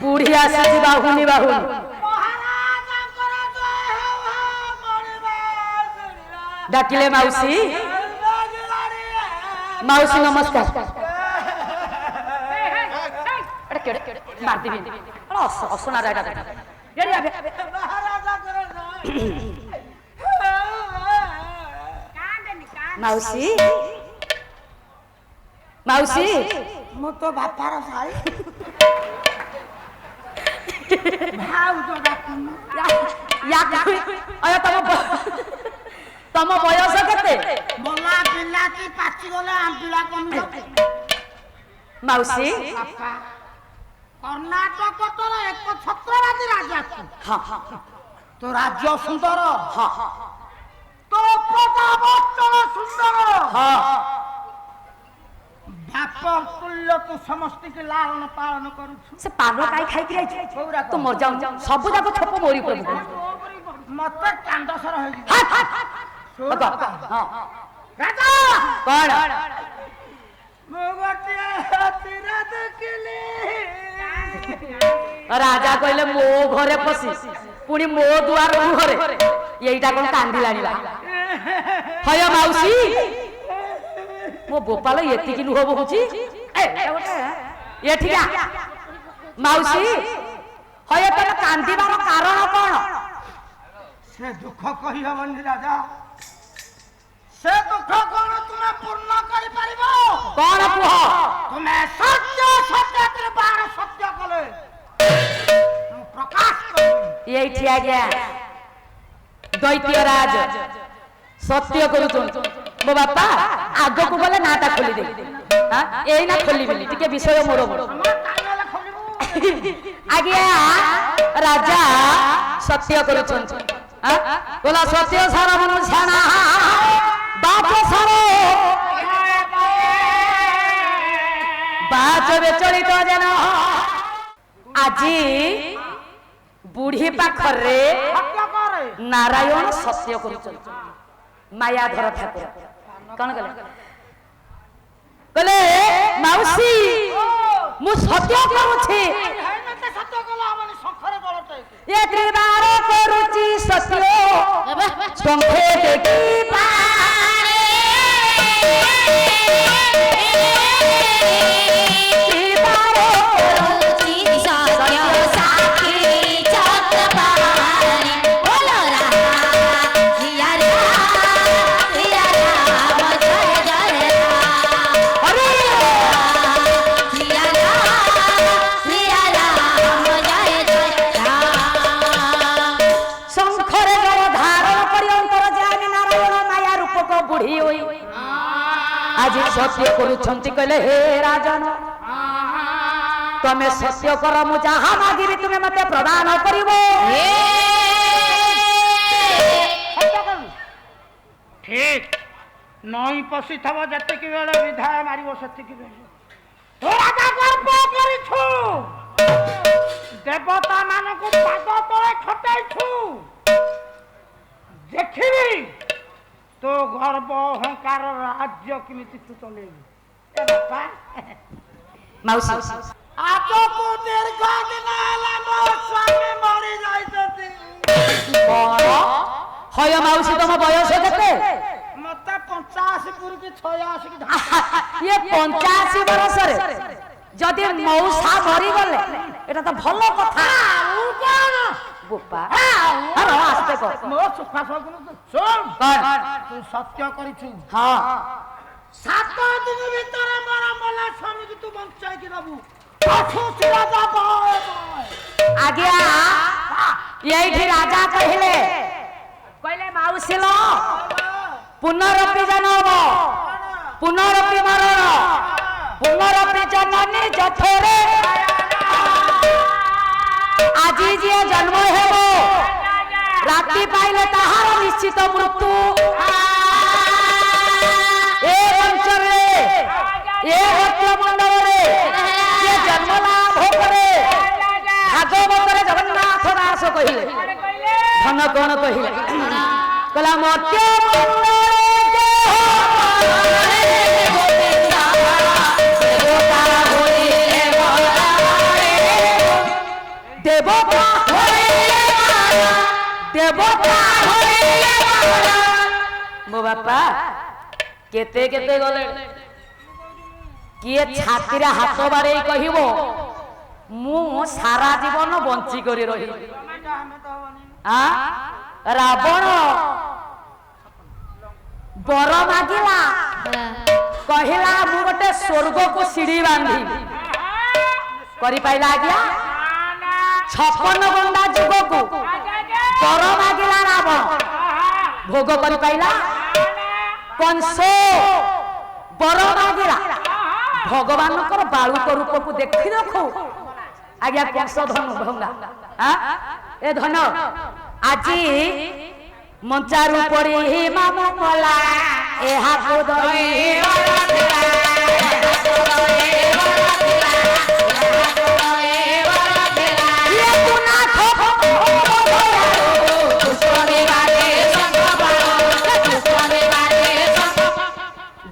बुढ़ी आसी बाहुनी बाहुनी डाकिले माउसी माउसी नमस्कार असना माउसी माउसी मु तो बापार साई भाउज डाकुन या अय तम बयस केते बोला पिला की पाची गले आंबिला कमी माउसी कर्नाटक तो एक छत्रवादी राजा हां हां तो राज्य सुंदर हां तो प्रताप सुंदर हां बाप तुल्य तू समस्त के लालन पालन करू से पानो काई खाई के आई तो मर जाऊ सब जाको छप मोरी प्रभु मत कांदसर होई हां राजा कौन मोगटे तीरा देखले राजा कहले मो घरे पसी पुनी मो दुआर घरे एईटा कोन कांदिलानी बा हय माउसी मो गोपाल एति कि नुह बहुची ए ठिका माउसी हय तने कांदिबार कारण कोन से दुख कहि हवनी राजा से दुख कोन तुमे पूर्ण करि परिबो कोन पुह तुमे सत्य सत्य कृपार सत्य कले प्रकाश करू एठी आ गया दैत्य राज सत्य करू मो बापा आग को गले नाटा खोली दे हां एई ना खोली बिली टिके विषय मोर मोर आगे राजा सत्य करू हां बोला सत्य सारा मन छाना बाप सारो बाज बेचलित जन आजी बुढ़ी पाखरे नारायण सत्य करू मायाधर ठाकुर कौन कहले माउसी मु सत्य करूछि ये त्रिबार करूछि सत्य संखे देखि पारे त्रिबार करूछि सत्य साखी चक्रपाणी बोलो हिया रे आज सत्य करूछंती कहले हे राजन तमे सत्य कर मु जहा मागिबी तुमे मते प्रदान करिवो ठीक नई पसी थव जते कि बेले विधाय मारिवो सत्य कि बेले तो राजा गर्व करिछु देवता मानको पाद तळे खटाइछु देखिबी तो गर्व अहंकार राज्य किमिति तू चलेबी ए बापा माउसी आज को दीर्घ दिन हला मो स्वामी मरि जाइतती कोन हय माउसी तम बयस केते मते 85 पुर की 86 की ये 85 वर्ष रे जदि मौसा मरि गले एटा तो भलो कथा उ कोन गोपा अरे आस्ते को मो सुखा सगुन सुन कोन तू सत्य करिछु हां 7 दिन भीतर मोर मला स्वामी की तू बंचाई के रहबू आठो राजा बाय आज्ञा यही राजा कहले माउसी लो पुनरपि जनम पुनरपि मरण पुनरपि जननी जठरे আজি जे जन्म हेबो राति पाइले ताहार निश्चित मृत्यु ए अंचले ए हत्यमंडल रे जे जन्म लाभ करे भागवत रे जगन्नाथ दास कहिले धन कोन कहिले कला मत्य দেবতা হইলে মারা, দেবতা হইলে মারা। ମୋ ବାପା କେତେ କେତେ ଗଲେ କିଏ ଛାତିରେ ହାତ ବାଡ଼େଇ କହିବ ମୁଁ ସାରା ଜୀବନ ବଞ୍ଚି କରି ରହିବି। ରାବଣ ବର ମାଗିଲା, କହିଲା ମୁଁ ଗୋଟେ ସ୍ୱର୍ଗକୁ ସିଡ଼ି ବାନ୍ଧିବି, କରିପାରିଲା ଆଜ୍ଞା? 56 ଗଣ୍ଡା ଯୁଗକୁ ବର ମାଗିଲା ରାବଣ, ଭୋଗ କରିପାରିଲା? କଂସ ବର ମାଗିଲା, ଭଗବାନଙ୍କର ବାଳୁକ ରୂପକୁ ଦେଖି ଦେଖୁ ଆଜ୍ଞା କଂସ ଧନୁ ଭଙ୍ଗା। ଏ ଧନ ଆଜି ମଞ୍ଚାରୁ ପଡ଼ି ମାମୁ କଲା, ଏହାକୁ ଧରି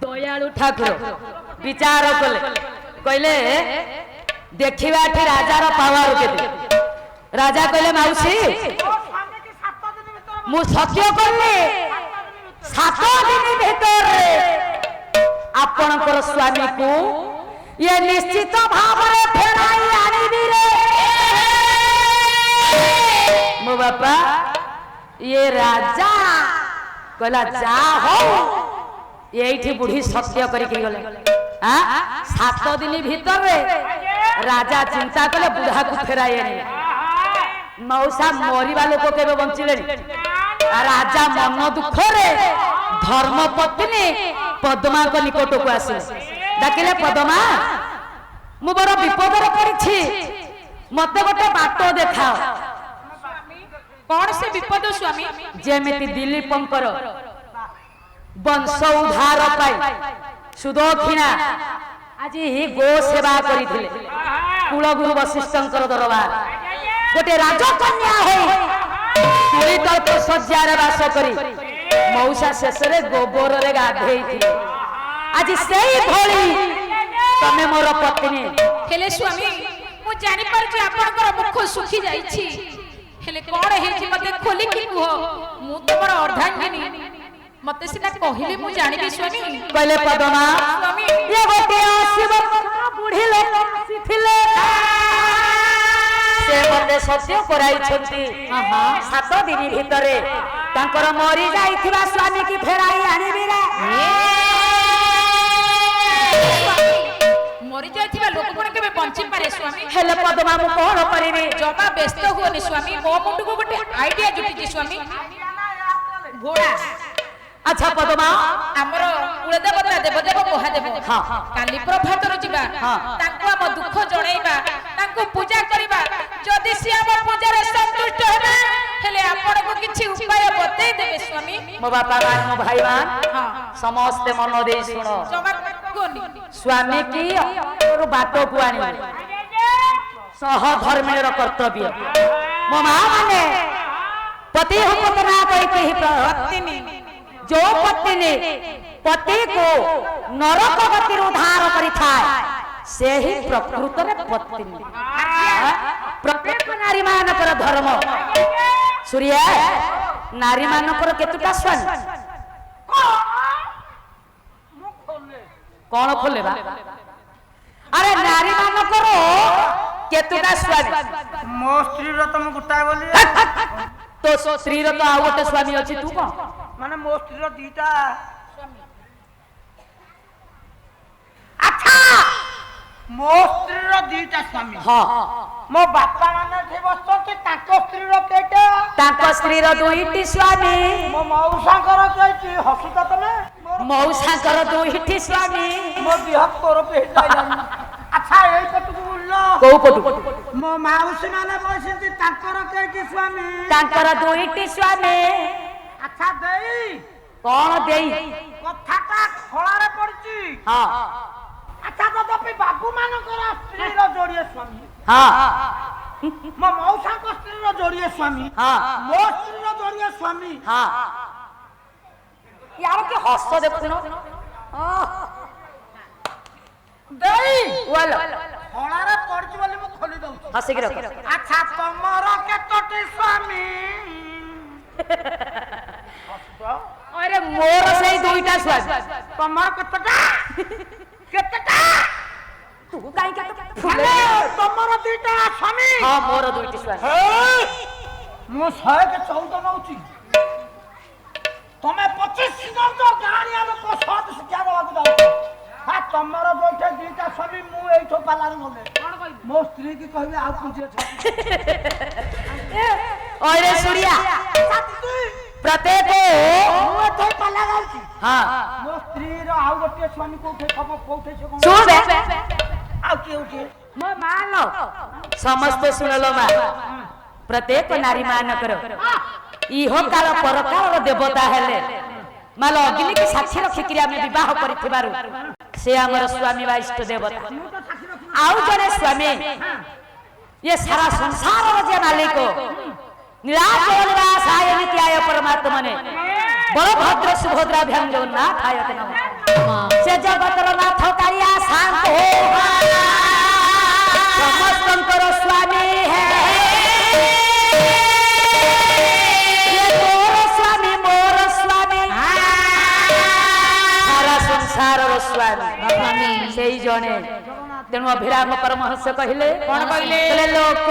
ଦୟାଳୁ ଠାକୁର ବିଚାର କଲେ, କହିଲେ ଦେଖିବା ଏଠି ରାଜାର ପାୱାର କେତେ। ରାଜା କହିଲେ ମାଉସୀ ମୁଁ ସତ୍ୟ କଲି 7 ଦିନ ଭିତରେ ଆପଣଙ୍କର ସ୍ୱାମୀକୁ ଇଏ ନିଶ୍ଚିତ ଭାବରେ ଫେରାଇ ଆଣିବି ରେ। ମୋ ବାପା ଇଏ ରାଜା କହିଲା ଯା ହଉ, এইটি বুড়ি সত্য করিকি গলে। 7 দিন ভিতরে রাজা চিন্তা কলে বুড়াকে ফেরাই আনিবে। মৌসা মরিবা লোক কেবে বঞ্চিলে? রাজা মন দুঃখরে ধর্মপত্নী পদ্মাঙ্ক নিকটକୁ আসিলে, ডাকিলে পদ্মা মু বড় বিপদরে পড়িছি, মতে গোটে বাট দেখাও। কোন সে বিপদ স্বামী? যেমিতি দিলীপঙ্কর বংশ উদ্ধার পাই সুদক্ষিণা আজি গো সেবা করিଥିଲେ, কুলগুরু বশিষ্ঠଙ୍କର দরবার। গোটে রাজকন্যা হই তুলি তল্প শয্যারে বাস করি মৌসা শেষরে গোবରରେ গাধেইଥିଲେ। আজি সেই ভଳି ତମେ ମୋର ପତ୍ନୀ। ହେଲେ ସ୍ୱାମୀ ମୁଁ ଜାଣି ପାରୁଛି ଆପଣଙ୍କର ମୁଖ ଶୁଖି ଯାଇଛି, ହେଲେ କଣ ହେଇଛି ମତେ ଖୋଲିକି କୁହ। ମୁଁ ତମର ଅର୍ଦ୍ଧାଙ୍ଗିନୀ, ମତେ ସିନା କହିଲେ ମୁଁ ଜାଣିବି ସ୍ୱାମୀ। କହିଲେ ପଦ୍ମା ସ୍ୱାମୀ ଏ ଗୋटे ଆସିବ ବୁଢୀ ଲୋକ ଆସିଥିଲେ, ସେ ମତେ ସତ୍ୟ କରାଇଛନ୍ତି 7 ଦିନ ଭିତରେ ତାଙ୍କର ମରି ଯାଇଥିବା ସ୍ୱାମୀ କି ଫେରାଇ ଆଣିବି ରେ। ମରି ଯାଇଥିବା ଲୋକ କଣ କେବେ ବଞ୍ଚି ପାରେ ସ୍ୱାମୀ? ହେଲେ ପଦ୍ମା ମୁଁ କଣ କରିବି? ଜମା ବ୍ୟସ୍ତ ହୁଅନି ସ୍ୱାମୀ, ମୋ ମୁଣ୍ଡକୁ ଗୋଟେ ଆଇଡିଆ ଜୁଟିଛି ସ୍ୱାମୀ। ଘୋଡ଼ା আচ্ছা পদ্মা ଆମର କୁଳଦେବତା ଦେବଦେବ ମହାଦେବ କାଲି ପ୍ରଭାତରୁ ଯିବା, ତାଙ୍କୁ ଆମ ଦୁଃଖ ଜଣେଇବା, ତାଙ୍କୁ ପୂଜା କରିବା। ଯଦି ସିଏ ଆମ ପୂଜାରେ ସନ୍ତୁଷ୍ଟ ହେବେ ହେଲେ ଆପଣଙ୍କୁ କିଛି ଉପାୟ ବତେଇ ଦେବେ ସ୍ୱାମୀ। ମୋ ବାପା ମାନ ମୋ ଭାଇ ମାନ ସମସ୍ତେ ମନ ଦେଇ ଶୁଣ। ଜମା କୁହନି ସ୍ୱାମୀ କି ବାଟକୁ ଆଣିବେ ସହଧର୍ମିଣୀର କର୍ତ୍ତବ୍ୟ। ମୋ ମା ମାନେ ପତି ପତ୍ନା କହିକି ପତ୍ନୀ जो पत्नी पति को नरक गति उद्धार करिथाय से ही प्रकृत रे पत्नी। प्रत्येक नारी मानकर धर्म सूर्य नारी मानकर केतुटा स्वामी कौन खोले बा? अरे नारी मानकर केतुटा स्वामी? मो स्त्री रो तुम गुटाए बोली तो स्त्री रो तो आ गोटे स्वामी अछि, तू कौन? माने मो स्त्री रो दीटा। अच्छा मो स्त्री रो दीटा स्वामी। हां मो बापा माने जे बसते ताको स्त्री रो केटा? ताको स्त्री रो दुईटी स्वामी। मो मौसा कर केटी हसुता तमे? मौसा कर दुईटी स्वामी। मो बिहक तोर पेटा जानी। अच्छा एई पटकु बोललो को पटु? मो माउसी माने बसिते ताकर केटी स्वामी? ताकर दुईटी स्वामी। अच्छा देई कौन देई? कथाटा खळारे पड़ची। हां अच्छा तदपि बाबू मानकर स्त्री रो जोड़िए स्वामी। हां मो मौसा को स्त्री रो जोड़िए स्वामी। हां मो स्त्री रो जोड़िए स्वामी। हां यार के हस देखुनो ଦେଇ ୱାଲ ହଳାରେ ପଡିଛି ବୋଲି ମୁଁ ଖୋଲି ଦଉଛି। ହସିକି ରଖ। ଆଚ୍ଛା ତମର କେତୋଟି ସ୍ୱାମୀ? ଆରେ ମୋର ସେଇ ଦୁଇଟା ସ୍ୱାମୀ। ତମର କେତେଟା? କେତେଟା? ତୁ କାଇଁ କେତେ ହେଲେ ତମର ଦିଟା ସ୍ୱାମୀ? ହଁ ମୋର ଦୁଇଟି ସ୍ୱାମୀ। ମୁଁ 114 ନଉଛି। ତମେ 25 ନଉଛ ଗାଁଣିଆ ଲୋକ ସତ ଶିକ୍ଷା ଦେବାକୁ ଯାଉଛ। ତମର ଯୋଉଠି ଦିଟା ସ୍ୱାମୀ ମୁଁ ଏଇଠୁ ପାଲାରୁ ଗଲେ ମୋ ସ୍ତ୍ରୀ କି କହିବି ଆଉ ପୁଞ୍ଜି ଅରେ ସୁରିଆ ପ୍ରତ୍ୟେକ ମୁଁ ଏଠି ପାଲା ଗାଉଛି। ହଁ ମୋ ସ୍ତ୍ରୀର ଆଉ ଗୋଟିଏ ସ୍ୱାମୀ କୋଉଠି ଖବର କୋଉଠି ସେ କଣ ଶୁଣ ଆଉ କିଏ ଉଠିଏ? ମୋ ମା लो ସମସ୍ତେ ଶୁଣलो ମା ପ୍ରତ୍ୟେକ ନାରୀ ମାନଙ୍କର ଇହ କାଳ ପରକାଳର ଦେବତା ହେଲେ ମାଲ ଅଗ୍ନି କି ସାକ୍ଷୀ ରଖିକିରି ଆମେ ବିବାହ କରିଥିବାରୁ ସେ ଆମର ସ୍ୱାମୀ ବା ଇଷ୍ଟ ଦେବତା। ଆଉ ଜଣେ ସ୍ୱାମୀ ये सारा संसार जे मालिक निराचल निराशाय नित्याय परमात्मा ने बलभद्र सुभद्रा भ्याम जगन्नाथ आयत नमः से जगतर नाथ कालिया शांत हो समस्तंकर स्वामी है ये तोर स्वामी मोर स्वामी सारा संसार स्वामी से ही जने तेणु अभिराम परमहंस कहले कौन कहले? लोक